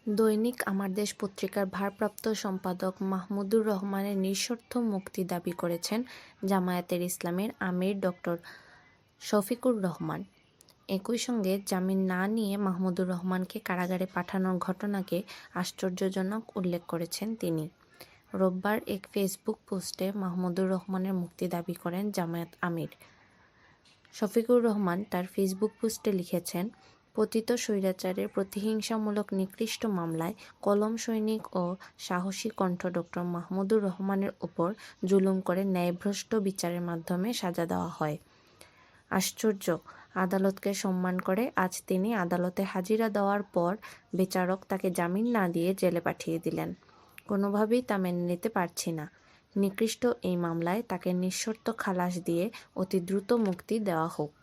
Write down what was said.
দৈনিক আমার দেশ পত্রিকার ভারপ্রাপ্ত সম্পাদক মাহমুদুর রহমানের নিঃশর্ত মুক্তি দাবি করেছেন জামায়াতের ইসলামীর আমির ডক্টর শফিকুর রহমান। একই সঙ্গে জামিন না নিয়ে মাহমুদুর রহমানকে কারাগারে পাঠানোর ঘটনাকে আশ্চর্যজনক উল্লেখ করেছেন তিনি। রোববার এক ফেসবুক পোস্টে মাহমুদুর রহমানের মুক্তি দাবি করেন জামায়াত আমির। শফিকুর রহমান তার ফেসবুক পোস্টে লিখেছেন, পতিত স্বৈরাচারের প্রতিহিংসামূলক নিকৃষ্ট মামলায় কলম সৈনিক ও সাহসী কণ্ঠ ডক্টর মাহমুদুর রহমানের ওপর জুলুম করে ন্যায়ভ্রষ্ট বিচারের মাধ্যমে সাজা দেওয়া হয়। আশ্চর্য, আদালতকে সম্মান করে আজ তিনি আদালতে হাজিরা দেওয়ার পর বিচারক তাকে জামিন না দিয়ে জেলে পাঠিয়ে দিলেন। কোনোভাবেই তা মেনে নিতে পারছি না। নিকৃষ্ট এই মামলায় তাকে নিঃশর্ত খালাস দিয়ে অতি দ্রুত মুক্তি দেওয়া হোক।